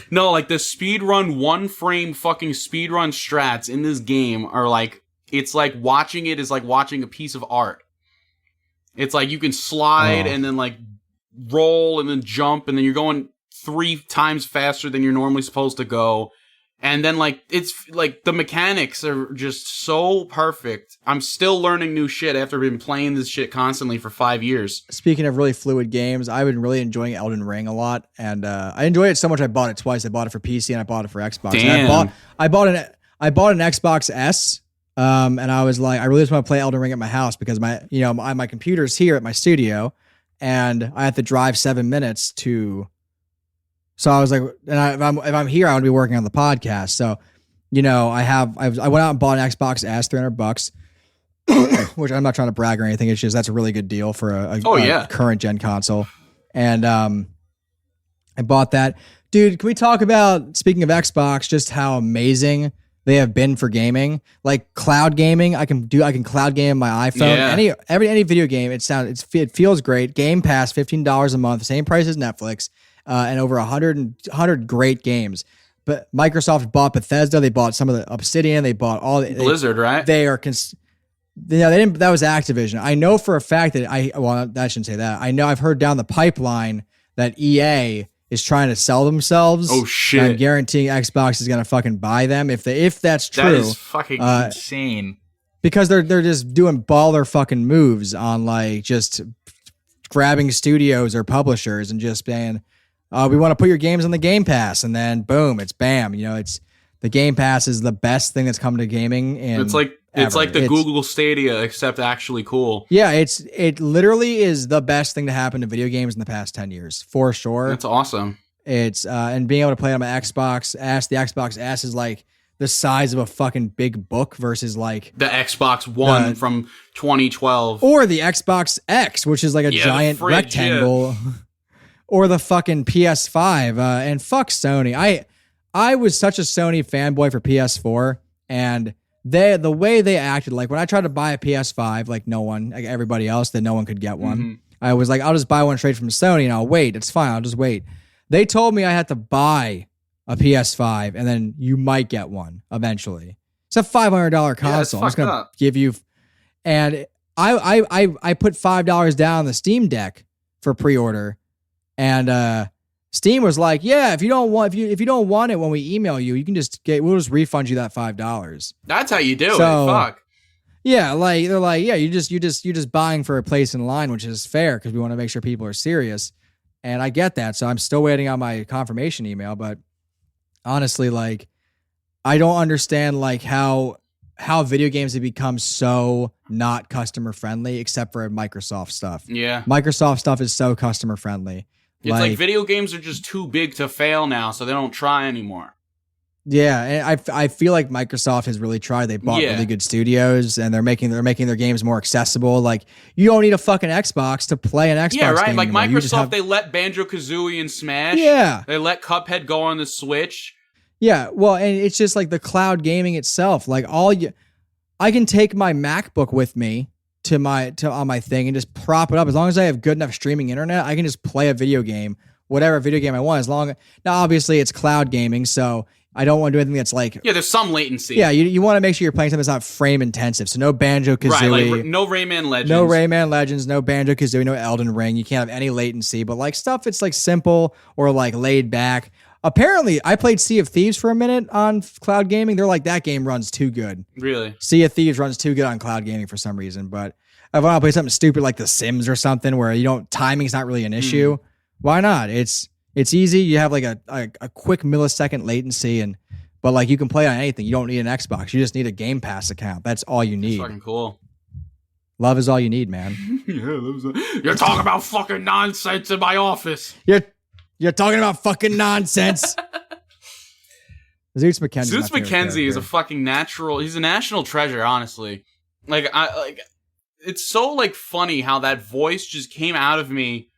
No, like, the speedrun, one frame fucking speedrun strats in this game are like... It's like watching it is like watching a piece of art. It's like you can slide and then like roll and then jump and then you're going 3 times faster than you're normally supposed to go. And then like it's like the mechanics are just so perfect. I'm still learning new shit after been playing this shit constantly for 5 years. Speaking of really fluid games, I've been really enjoying Elden Ring a lot, and I enjoyed it so much I bought it twice. I bought it for PC and I bought it for Xbox. Damn. And I bought an Xbox S. And I was like, I really just want to play Elden Ring at my house because my computer's here at my studio, and I have to drive 7 minutes to. So I was like, if I'm here, I want to be working on the podcast. So, I went out and bought an Xbox S, $300, which I'm not trying to brag or anything. It's just that's a really good deal for a current gen console, and I bought that. Dude, can we talk about, speaking of Xbox, just how amazing they have been for gaming, like cloud gaming. I can cloud game my iPhone. Yeah. Any video game. It feels great. Game Pass, $15 a month, same price as Netflix, and over 100 great games. But Microsoft bought Bethesda. They bought some of the Obsidian. They bought all Blizzard, right? They are. They didn't. That was Activision. I know for a fact that I shouldn't say that. I know I've heard down the pipeline that EA is trying to sell themselves. Oh shit! I'm guaranteeing Xbox is gonna fucking buy them if that's true. That is fucking insane. Because they're just doing baller fucking moves on like just grabbing studios or publishers and just saying, we want to put your games on the Game Pass, and then boom, it's bam. It's the Game Pass is the best thing that's come to gaming. And it's like the Google Stadia, except actually cool. Yeah, it literally is the best thing to happen to video games in the past 10 years, for sure. That's awesome. It's and being able to play on my Xbox S, the Xbox S is like the size of a fucking big book versus like the Xbox One from 2012. Or the Xbox X, which is like a giant rectangle. Yeah. Or the fucking PS5. And fuck Sony. I was such a Sony fanboy for PS4, and the way they acted, like when I tried to buy a PS5, like everybody else, that no one could get one. Mm-hmm. I was like, I'll just buy one straight from Sony and I'll wait. It's fine. I'll just wait. They told me I had to buy a PS5 and then you might get one eventually. It's a $500 console. I'm just going to give you. And I put $5 down on the Steam Deck for pre-order, and Steam was like, yeah, if you don't want it when we email you, you can we'll just refund you that $5. That's how you do it. Fuck. Yeah, like they're like, yeah, you're just buying for a place in line, which is fair because we want to make sure people are serious. And I get that. So I'm still waiting on my confirmation email, but honestly, like I don't understand like how video games have become so not customer friendly except for Microsoft stuff. Yeah. Microsoft stuff is so customer friendly. It's like video games are just too big to fail now, so they don't try anymore. Yeah, and I feel like Microsoft has really tried. They bought really good studios, and they're making their games more accessible. Like you don't need a fucking Xbox to play an Xbox. Yeah, right. Game like anymore. Microsoft, they let Banjo-Kazooie and Smash. Yeah, they let Cuphead go on the Switch. Yeah, well, and it's just like the cloud gaming itself. Like I can take my MacBook with me on my thing and just prop it up. As long as I have good enough streaming internet, I can just play a video game, whatever video game I want. Now, obviously, it's cloud gaming, so I don't want to do anything that's like... Yeah, there's some latency. Yeah, you want to make sure you're playing something that's not frame intensive. So no Banjo-Kazooie. Right, like no Rayman Legends. No Rayman Legends, no Banjo-Kazooie, no Elden Ring. You can't have any latency. But like stuff that's like simple or like laid back. Apparently, I played Sea of Thieves for a minute on cloud gaming. They're like, that game runs too good. Really? Sea of Thieves runs too good on cloud gaming for some reason. But if I want to play something stupid like The Sims or something where timing's not really an issue, why not? It's easy. You have like a quick millisecond latency but like you can play on anything. You don't need an Xbox. You just need a Game Pass account. That's all you need. That's fucking cool. Love is all you need, man. You're talking about fucking nonsense in my office. You're talking about fucking nonsense. Zeus McKenzie is a fucking natural. He's a national treasure, honestly. It's so like funny how that voice just came out of me,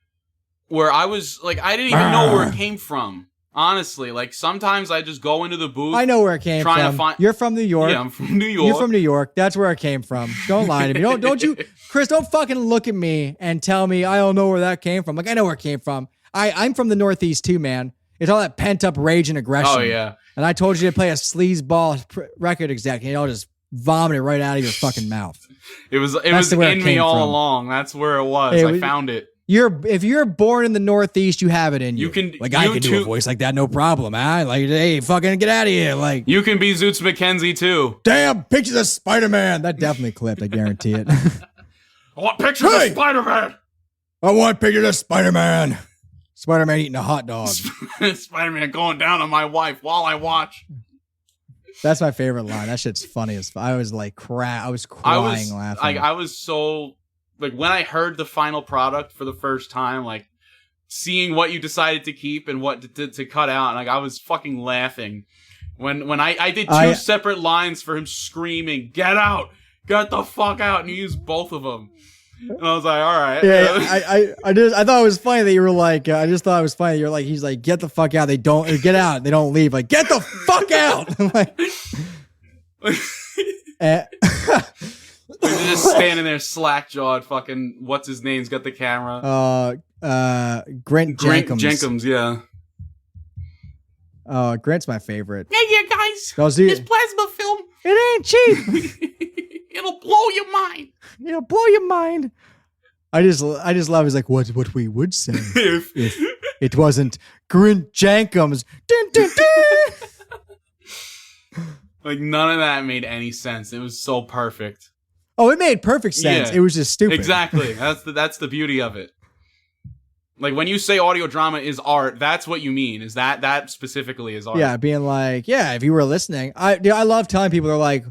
where I was like, I didn't even know where it came from. Honestly, like sometimes I just go into the booth. I know where it came from. You're from New York. Yeah, I'm from New York. You're from New York. That's where it came from. Don't lie to me. Don't you, Chris? Don't fucking look at me and tell me I don't know where that came from. Like I know where it came from. I'm from the Northeast too, man. It's all that pent up rage and aggression. Oh yeah. And I told you to play a sleazeball record exec, and just vomit it right out of your fucking mouth. It was in me all along. That's where it was. I found it. If you're born in the Northeast, you have it in you. I can do a voice like that, no problem, man. Like, hey, fucking get out of here. Like, you can be Zeus McKenzie too. Damn, pictures of Spider-Man. That definitely clipped. I guarantee it. I want pictures of Spider-Man. I want pictures of Spider-Man. Spider-Man eating a hot dog. Spider-Man going down on my wife while I watch. That's my favorite line. That shit's funny as fuck. I was like, I was crying laughing. I was so. Like, when I heard the final product for the first time, like, seeing what you decided to keep and what to cut out, like, I was fucking laughing. When I did two separate lines for him screaming, "Get out! Get the fuck out!" and he used both of them. And I was like, all right. Yeah, I thought it was funny that you were like, I just thought it was funny. You're like, he's like, get the fuck out. Get out. They don't leave. Like, get the fuck out. I'm like, He's just standing there slack-jawed, fucking, what's his name's got the camera? Grint Jenkins, yeah. Grint's my favorite. Yeah, guys. This plasma film. It ain't cheap. It'll blow your mind. It'll blow your mind. I just love. He's like, what we would say if it wasn't Grint Jenkins. Dun, dun, dun. Like none of that made any sense. It was so perfect. Oh, it made perfect sense. Yeah, it was just stupid. Exactly. That's the beauty of it. Like when you say audio drama is art, that's what you mean. Is that specifically is art? Yeah, being like, yeah, if you were listening, I love telling people, they're like,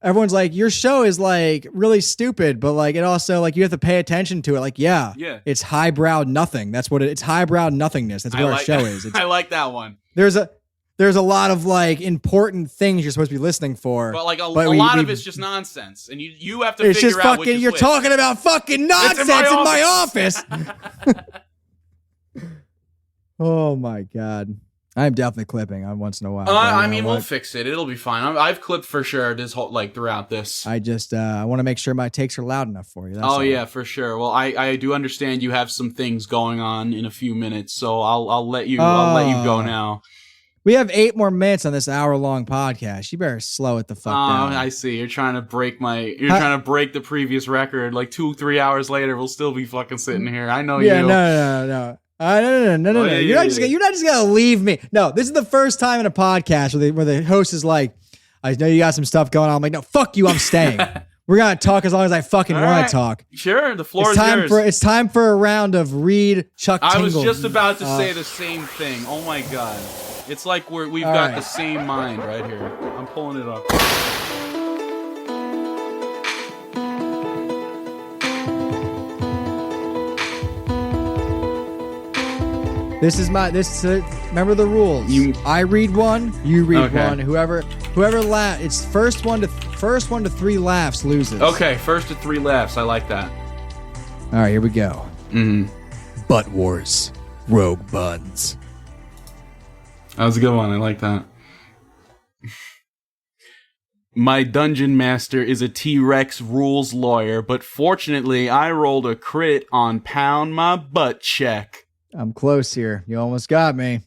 everyone's like, your show is like really stupid, but like it also like you have to pay attention to it. Like, yeah, it's highbrow nothing. That's what it's highbrow nothingness. That's what our show is. I like that one. There's a lot of like important things you're supposed to be listening for, but like a lot of it's just nonsense, and you have to figure out which is you're which. Talking about fucking nonsense in my office. Oh my god, I'm definitely clipping on once in a while. I mean, we'll fix it. It'll be fine. I've clipped for sure this whole throughout this. I just I want to make sure my takes are loud enough for you. That's all. Yeah, for sure. Well, I do understand you have some things going on in a few minutes, so I'll let you go now. We have 8 more minutes on this hour-long podcast. You better slow it the fuck down. I see. You're trying to break trying to break the previous record. Like 2-3 hours later, we'll still be fucking sitting here. I know you. Yeah, no. No. You're not just gonna leave me. No, this is the first time in a podcast where the host is like, I know you got some stuff going on. I'm like, no, fuck you. I'm staying. We're gonna talk as long as I fucking want to talk. Sure, the floor is yours. It's time for a round of Read Chuck Tingle. I was just about to say the same thing. Oh my god. It's like we've got the same mind right here. I'm pulling it up. Remember the rules. I read one, you read one. Whoever laughs, it's first one to 3 laughs loses. Okay, first to 3 laughs. I like that. All right, here we go. Butt Wars, Rogue Buns. That was a good one. I like that. My dungeon master is a T-Rex rules lawyer, but fortunately I rolled a crit on pound my butt check. I'm close here. You almost got me.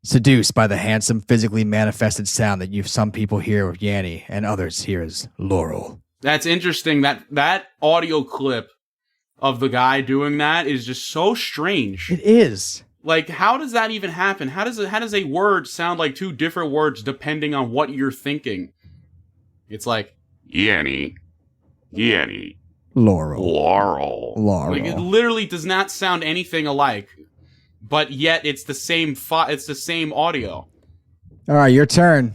Seduced by the handsome, physically manifested sound that some people hear of Yanny and others hear as Laurel. That's interesting. That audio clip of the guy doing that is just so strange. It is. Like, how does that even happen? How does a word sound like two different words depending on what you're thinking? It's like, Yanny, Laurel. Like, it literally does not sound anything alike, but yet it's the same it's the same audio. All right, your turn.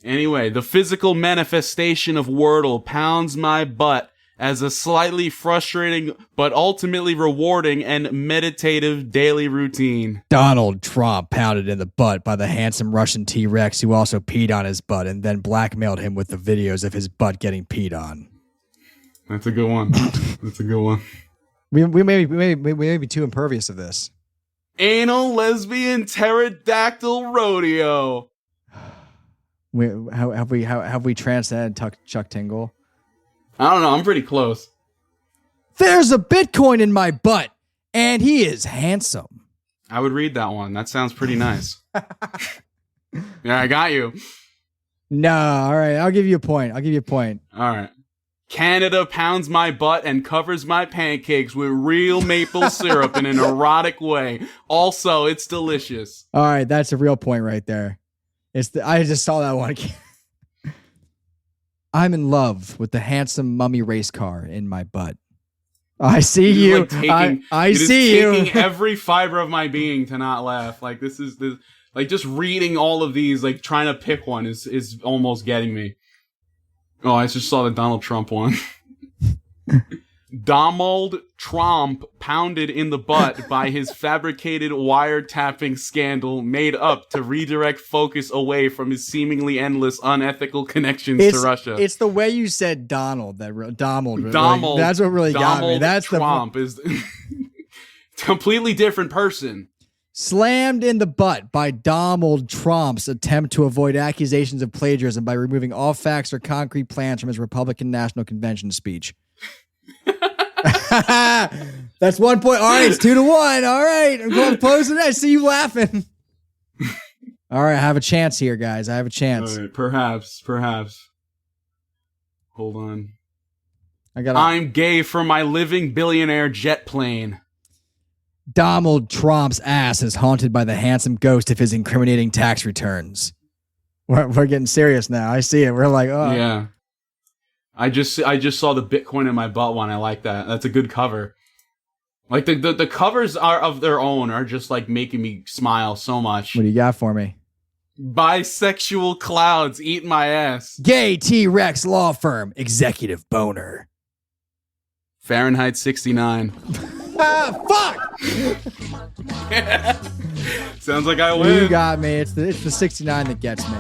Anyway, the physical manifestation of Wordle pounds my butt as a slightly frustrating but ultimately rewarding and meditative daily routine. Donald Trump pounded in the butt by the handsome Russian T-Rex who also peed on his butt and then blackmailed him with the videos of his butt getting peed on. That's a good one. That's a good one. We may be too impervious of this. Anal lesbian pterodactyl rodeo. Have we transcended Chuck Tingle? I don't know. I'm pretty close. There's a Bitcoin in my butt, and he is handsome. I would read that one. That sounds pretty nice. Yeah, I got you. No, all right. I'll give you a point. All right. Canada pounds my butt and covers my pancakes with real maple syrup in an erotic way. Also, it's delicious. All right, that's a real point right there. I just saw that one again. I'm in love with the handsome mummy race car in my butt. I see you. Like I see you. Taking every fiber of my being to not laugh. Like this is like just reading all of these, like trying to pick one is almost getting me. Oh, I just saw the Donald Trump one. Donald Trump pounded in the butt by his fabricated wiretapping scandal made up to redirect focus away from his seemingly endless unethical connections to Russia. It's the way you said Donald. Donald. That's what really got me. That's Trump is completely different person. Slammed in the butt by Donald Trump's attempt to avoid accusations of plagiarism by removing all facts or concrete plans from his Republican National Convention speech. That's 1 point. All right, it's 2-1. All right, I'm going close to that. I see you laughing. All right, I have a chance here, guys. I have a chance. All right, perhaps. Hold on. I'm gay for my living billionaire jet plane. Donald Trump's ass is haunted by the handsome ghost of his incriminating tax returns. We're getting serious now. I see it. We're like, oh yeah. I just saw the Bitcoin in my butt one. I like that. That's a good cover. Like the covers are of their own are just like making me smile so much. What do you got for me? Bisexual clouds eat my ass. Gay T-Rex law firm executive boner. Fahrenheit 69. Fuck! Sounds like I win. You got me. It's the 69 that gets me.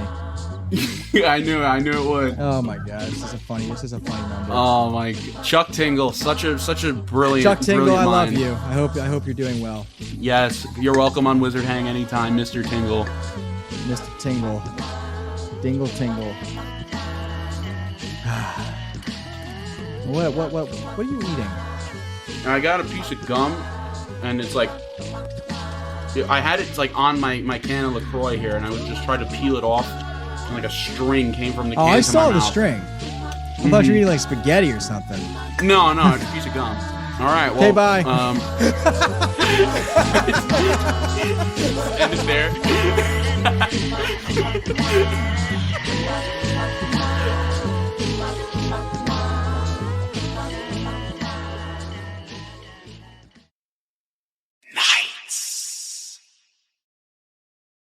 I knew it would. Oh my god, this is a funny number. Oh my, Chuck Tingle, such a brilliant. Chuck Tingle, brilliant I love mind. you. I hope you're doing well. Yes, you're welcome on Wizard Hang anytime, Mr. Tingle. Mr. Tingle, Dingle Tingle. What are you eating? I got a piece of gum, and it's like I had it like on my can of LaCroix here, and I was just trying to peel it off. And like a string came from the can. Oh, I to saw my the mouth. string. I thought you were eating like spaghetti or something. No, it's a piece of gum. All right, well, okay, bye. End it there.